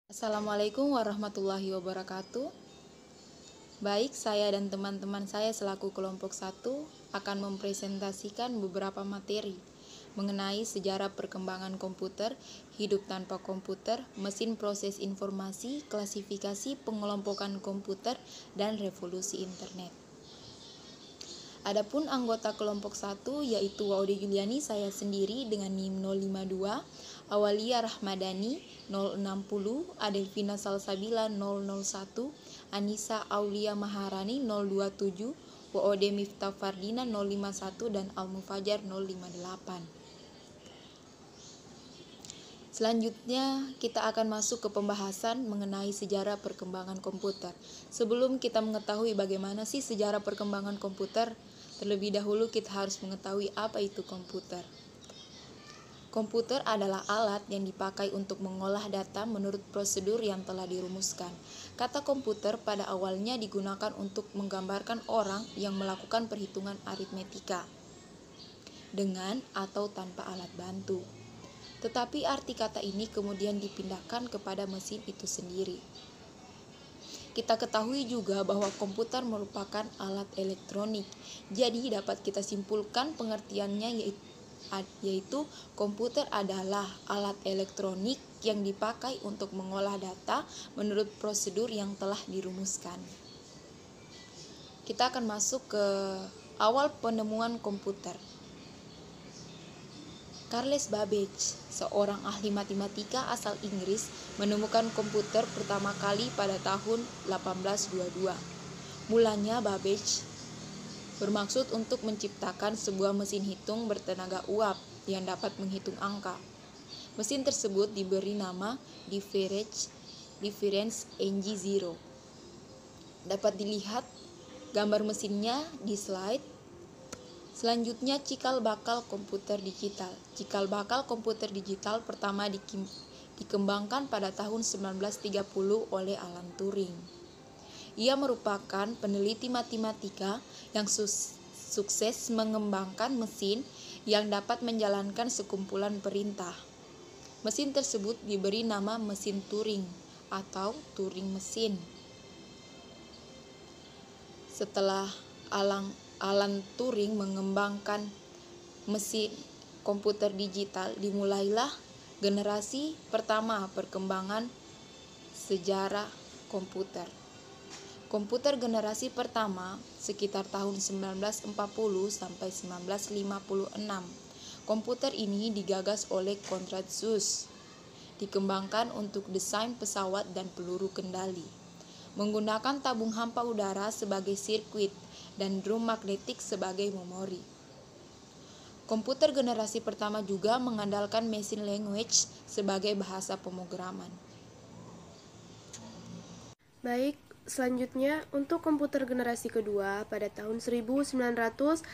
Assalamualaikum warahmatullahi wabarakatuh. Baik, saya dan teman-teman saya selaku kelompok 1 akan mempresentasikan beberapa materi mengenai sejarah perkembangan komputer, hidup tanpa komputer, mesin proses informasi, klasifikasi pengelompokan komputer, dan revolusi internet. Adapun anggota kelompok 1 yaitu Waude Juliani, saya sendiri dengan NIM 052, Awalia Rahmadani 060, Adelvina Salsabila 001, Anissa Aulia Maharani 027, Waude Miftah Fardina 051, dan Al-Mufajar 058. Selanjutnya kita akan masuk ke pembahasan mengenai sejarah perkembangan komputer. Sebelum kita mengetahui bagaimana sih sejarah perkembangan komputer, terlebih dahulu kita harus mengetahui apa itu komputer. Komputer adalah alat yang dipakai untuk mengolah data menurut prosedur yang telah dirumuskan. Kata komputer pada awalnya digunakan untuk menggambarkan orang yang melakukan perhitungan aritmetika dengan atau tanpa alat bantu. Tetapi arti kata ini kemudian dipindahkan kepada mesin itu sendiri. Kita ketahui juga bahwa komputer merupakan alat elektronik. Jadi dapat kita simpulkan pengertiannya yaitu komputer adalah alat elektronik yang dipakai untuk mengolah data menurut prosedur yang telah dirumuskan. Kita akan masuk ke awal penemuan komputer. Charles Babbage, seorang ahli matematika asal Inggris, menemukan komputer pertama kali pada tahun 1822. Mulanya Babbage bermaksud untuk menciptakan sebuah mesin hitung bertenaga uap yang dapat menghitung angka. Mesin tersebut diberi nama Difference NG0. Dapat dilihat gambar mesinnya di slide. Selanjutnya cikal bakal komputer digital. Cikal bakal komputer digital pertama dikembangkan pada tahun 1930 oleh Alan Turing. Ia merupakan peneliti matematika yang sukses mengembangkan mesin yang dapat menjalankan sekumpulan perintah. Mesin tersebut diberi nama mesin Turing atau Turing mesin. Setelah Alan Turing mengembangkan mesin komputer digital, dimulailah generasi pertama perkembangan sejarah komputer. Komputer generasi pertama sekitar tahun 1940 sampai 1956. Komputer ini digagas oleh Konrad Zuse. Dikembangkan untuk desain pesawat dan peluru kendali. Menggunakan tabung hampa udara sebagai sirkuit dan drum magnetik sebagai memori. Komputer generasi pertama juga mengandalkan machine language sebagai bahasa pemrograman. Baik, selanjutnya untuk komputer generasi kedua pada tahun 1956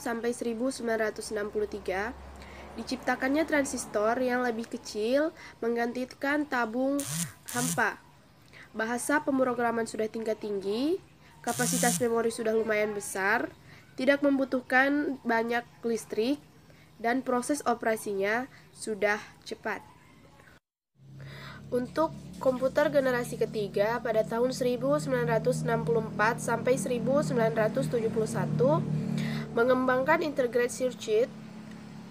sampai 1963 diciptakannya transistor yang lebih kecil menggantikan tabung hampa. Bahasa pemrograman sudah tingkat tinggi, kapasitas memori sudah lumayan besar, tidak membutuhkan banyak listrik, dan proses operasinya sudah cepat. Untuk komputer generasi ketiga pada tahun 1964 sampai 1971 mengembangkan integrated circuit.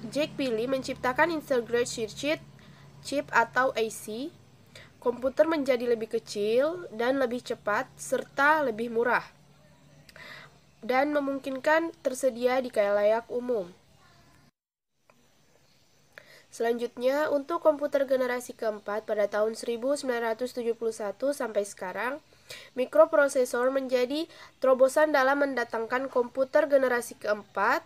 Jack Billy menciptakan integrated circuit chip atau IC. Komputer menjadi lebih kecil dan lebih cepat serta lebih murah dan memungkinkan tersedia di khalayak umum. Selanjutnya, untuk komputer generasi keempat pada tahun 1971 sampai sekarang, mikroprosesor menjadi terobosan dalam mendatangkan komputer generasi keempat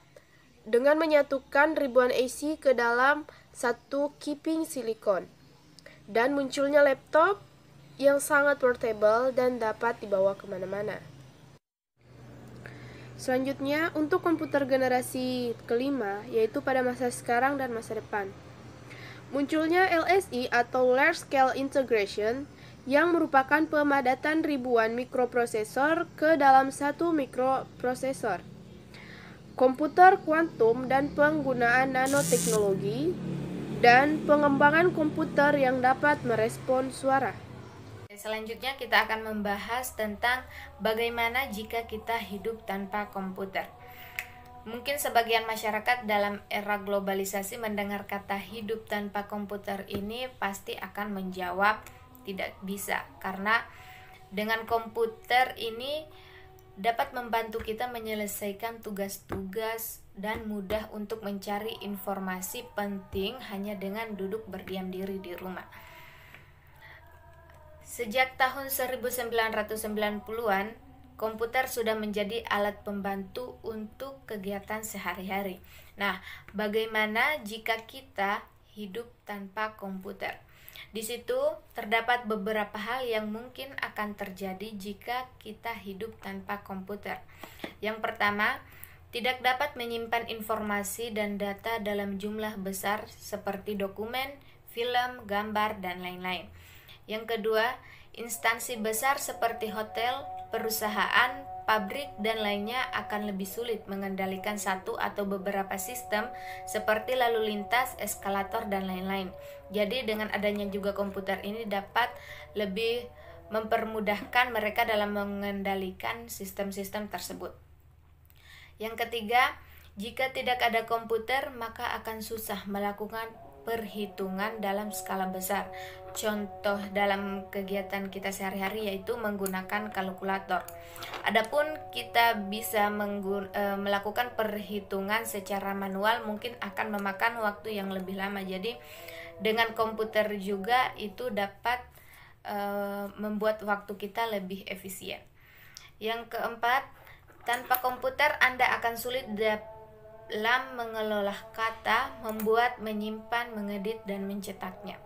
dengan menyatukan ribuan IC ke dalam satu kiping silikon. Dan munculnya laptop yang sangat portable dan dapat dibawa kemana-mana. Selanjutnya, untuk komputer generasi kelima, yaitu pada masa sekarang dan masa depan. Munculnya LSI atau Large Scale Integration, yang merupakan pemadatan ribuan mikroprosesor ke dalam satu mikroprosesor. Komputer kuantum dan penggunaan nanoteknologi dan pengembangan komputer yang dapat merespon suara. Selanjutnya kita akan membahas tentang bagaimana jika kita hidup tanpa komputer. Mungkin sebagian masyarakat dalam era globalisasi mendengar kata hidup tanpa komputer ini pasti akan menjawab tidak bisa, karena dengan komputer ini dapat membantu kita menyelesaikan tugas-tugas dan mudah untuk mencari informasi penting hanya dengan duduk berdiam diri di rumah. Sejak tahun 1990-an, komputer sudah menjadi alat pembantu untuk kegiatan sehari-hari. Nah, bagaimana jika kita hidup tanpa komputer? Di situ terdapat beberapa hal yang mungkin akan terjadi jika kita hidup tanpa komputer. Yang pertama, tidak dapat menyimpan informasi dan data dalam jumlah besar seperti dokumen, film, gambar, dan lain-lain. Yang kedua, instansi besar seperti hotel, perusahaan, pabrik, dan lainnya akan lebih sulit mengendalikan satu atau beberapa sistem seperti lalu lintas, eskalator, dan lain-lain. Jadi dengan adanya juga komputer ini dapat lebih mempermudahkan mereka dalam mengendalikan sistem-sistem tersebut. Yang ketiga, jika tidak ada komputer maka akan susah melakukan perhitungan dalam skala besar. Contoh dalam kegiatan kita sehari-hari yaitu menggunakan kalkulator. Adapun kita bisa melakukan perhitungan secara manual mungkin akan memakan waktu yang lebih lama. Jadi dengan komputer juga itu dapat membuat waktu kita lebih efisien. Yang keempat, tanpa komputer Anda akan sulit dalam mengelola kata, membuat, menyimpan, mengedit, dan mencetaknya.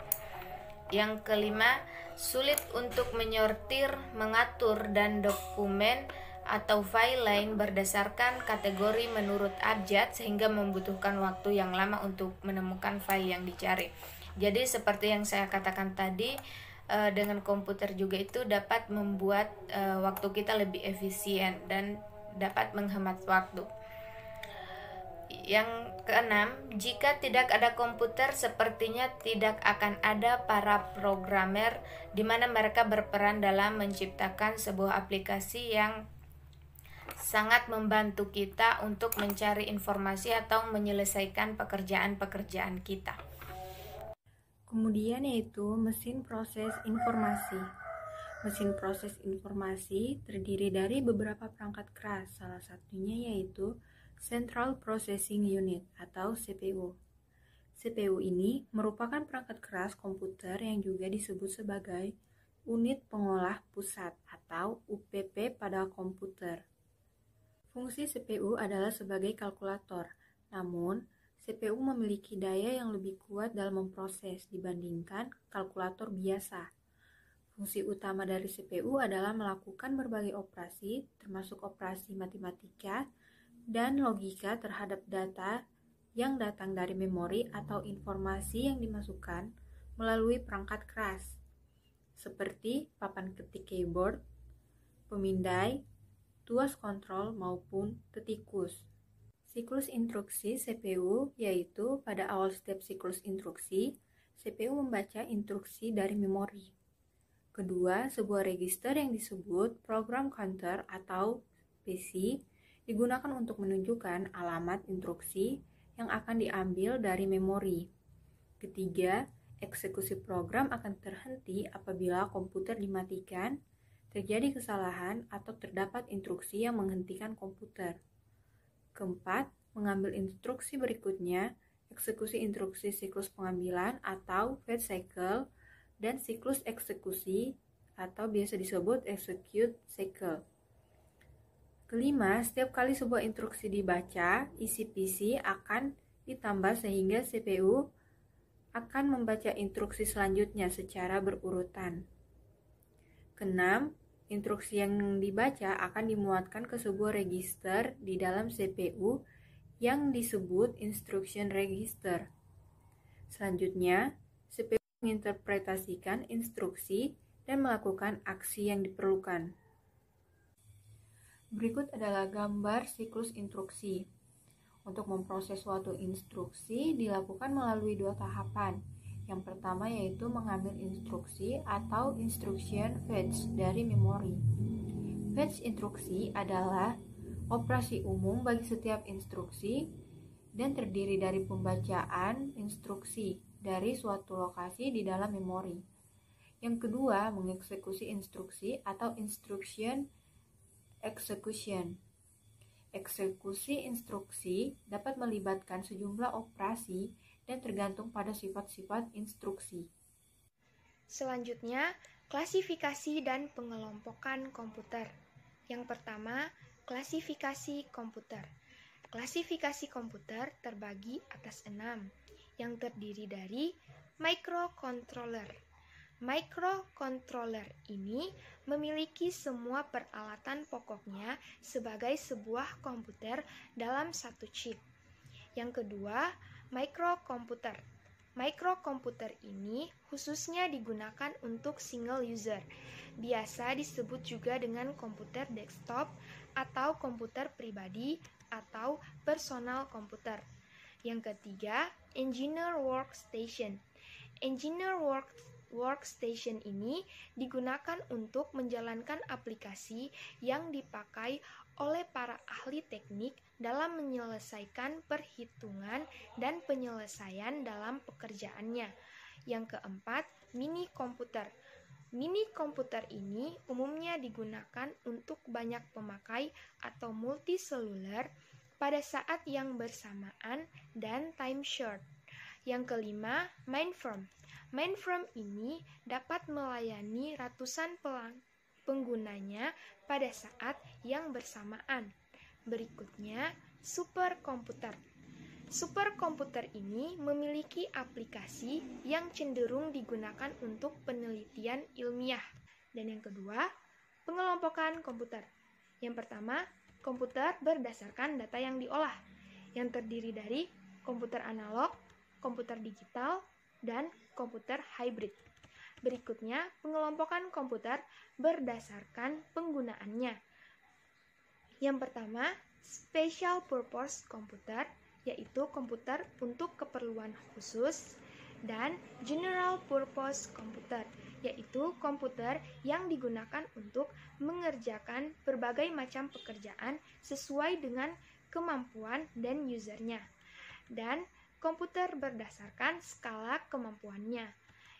Yang kelima, sulit untuk menyortir, mengatur, dan dokumen atau file lain berdasarkan kategori menurut abjad sehingga membutuhkan waktu yang lama untuk menemukan file yang dicari. Jadi seperti yang saya katakan tadi, dengan komputer juga itu dapat membuat waktu kita lebih efisien dan dapat menghemat waktu. Yang keenam, jika tidak ada komputer sepertinya tidak akan ada para programmer di mana mereka berperan dalam menciptakan sebuah aplikasi yang sangat membantu kita untuk mencari informasi atau menyelesaikan pekerjaan-pekerjaan kita. Kemudian yaitu mesin proses informasi. Mesin proses informasi terdiri dari beberapa perangkat keras, salah satunya yaitu Central Processing Unit atau CPU. CPU ini merupakan perangkat keras komputer yang juga disebut sebagai unit pengolah pusat atau UPP pada komputer. Fungsi CPU adalah sebagai kalkulator, namun CPU memiliki daya yang lebih kuat dalam memproses dibandingkan kalkulator biasa. Fungsi utama dari CPU adalah melakukan berbagai operasi, termasuk operasi matematika dan logika terhadap data yang datang dari memori atau informasi yang dimasukkan melalui perangkat keras, seperti papan ketik keyboard, pemindai, tuas kontrol maupun tetikus. Siklus instruksi CPU yaitu pada awal setiap siklus instruksi, CPU membaca instruksi dari memori. Kedua, sebuah register yang disebut program counter atau PC digunakan untuk menunjukkan alamat instruksi yang akan diambil dari memori. Ketiga, eksekusi program akan terhenti apabila komputer dimatikan, terjadi kesalahan, atau terdapat instruksi yang menghentikan komputer. Keempat, mengambil instruksi berikutnya, eksekusi instruksi siklus pengambilan atau fetch cycle, dan siklus eksekusi atau biasa disebut execute cycle. Kelima, setiap kali sebuah instruksi dibaca, isi PC akan ditambah sehingga CPU akan membaca instruksi selanjutnya secara berurutan. Keenam, instruksi yang dibaca akan dimuatkan ke sebuah register di dalam CPU yang disebut instruction register. Selanjutnya, CPU menginterpretasikan instruksi dan melakukan aksi yang Berikut adalah gambar siklus instruksi. Untuk memproses suatu instruksi dilakukan melalui dua tahapan. Yang pertama yaitu mengambil instruksi atau instruction fetch dari memori. Fetch instruksi adalah operasi umum bagi setiap instruksi dan terdiri dari pembacaan instruksi dari suatu lokasi di dalam memori. Yang kedua, mengeksekusi instruksi atau instruction execution. Eksekusi instruksi dapat melibatkan sejumlah operasi dan tergantung pada sifat-sifat instruksi. Selanjutnya, klasifikasi dan pengelompokan komputer. Yang pertama, klasifikasi komputer. Klasifikasi komputer terbagi atas 6, yang terdiri dari microcontroller. Microcontroller ini memiliki semua peralatan pokoknya sebagai sebuah komputer dalam satu chip. Yang kedua, microkomputer. Microkomputer ini khususnya digunakan untuk single user. Biasa disebut juga dengan komputer desktop atau komputer pribadi atau personal komputer. Yang ketiga, engineer workstation. Engineer workstation ini digunakan untuk menjalankan aplikasi yang dipakai oleh para ahli teknik dalam menyelesaikan perhitungan dan penyelesaian dalam pekerjaannya. Yang keempat, mini komputer. Mini komputer ini umumnya digunakan untuk banyak pemakai atau multiseluler pada saat yang bersamaan dan time short. Yang kelima, mainframe. Mainframe ini dapat melayani ratusan penggunanya pada saat yang bersamaan. Berikutnya, superkomputer. Superkomputer ini memiliki aplikasi yang cenderung digunakan untuk penelitian ilmiah. Dan yang kedua, pengelompokan komputer. Yang pertama, komputer berdasarkan data yang diolah, yang terdiri dari komputer analog, komputer digital, dan komputer hybrid. Berikutnya, pengelompokan komputer berdasarkan penggunaannya. Yang pertama, special purpose computer, yaitu komputer untuk keperluan khusus, dan general purpose computer, yaitu komputer yang digunakan untuk mengerjakan berbagai macam pekerjaan sesuai dengan kemampuan dan usernya. Dan komputer berdasarkan skala kemampuannya,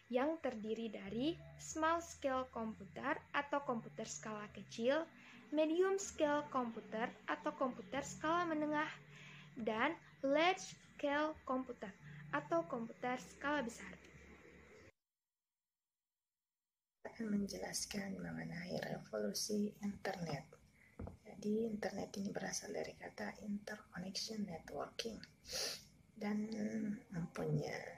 yang terdiri dari small scale computer atau komputer skala kecil, medium scale computer atau komputer skala menengah, dan large scale computer atau komputer skala besar. Akan menjelaskan mengenai revolusi internet. Jadi internet ini berasal dari kata interconnection networking dan mempunyai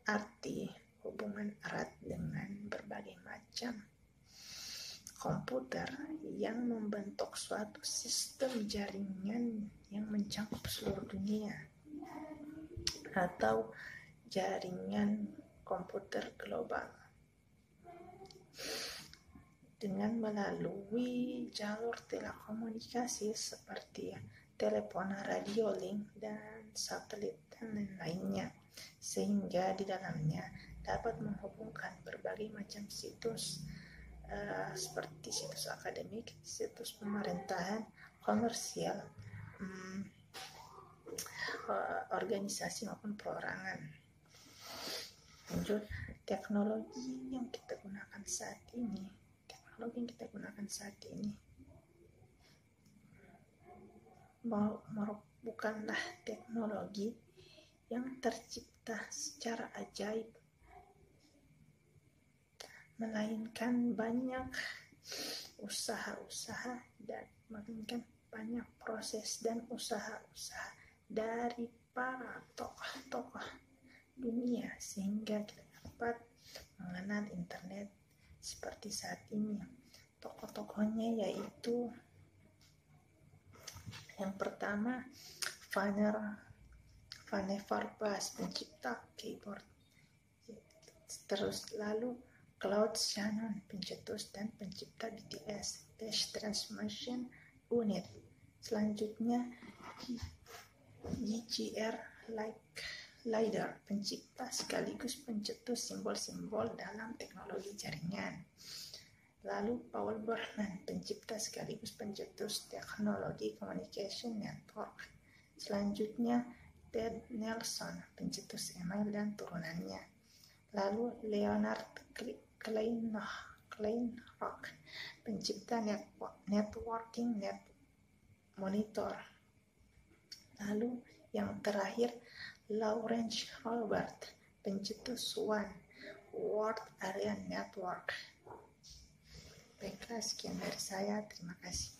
arti hubungan erat dengan berbagai macam komputer yang membentuk suatu sistem jaringan yang mencakup seluruh dunia atau jaringan komputer global dengan melalui jalur telekomunikasi seperti telepon, radio link, dan satelit dan lain-lainnya, sehingga di dalamnya dapat menghubungkan berbagai macam situs seperti situs akademik, situs pemerintahan, komersial, organisasi maupun perorangan. Lanjut, teknologi yang kita gunakan saat ini bukanlah teknologi yang tercipta secara ajaib, melainkan banyak banyak proses dan usaha-usaha dari para tokoh-tokoh dunia sehingga kita dapat mengenal internet seperti saat ini. Tokoh-tokohnya yaitu yang pertama Vannevar Bush, pencipta keyboard. Terus lalu Claude Shannon, pencetus dan pencipta BTS, Bass Transmission Unit. Selanjutnya J.R. Leider, pencipta sekaligus pencetus simbol-simbol dalam teknologi jaringan. Lalu Paul Berman, pencipta sekaligus pencetus teknologi communication network. Selanjutnya Ted Nelson, pencetus email dan turunannya. Lalu Leonard Kleinrock, pencipta networking monitor. Lalu yang terakhir Lawrence Robert, pencetus One World Area Network. Baiklah, sekian dari saya. Terima kasih.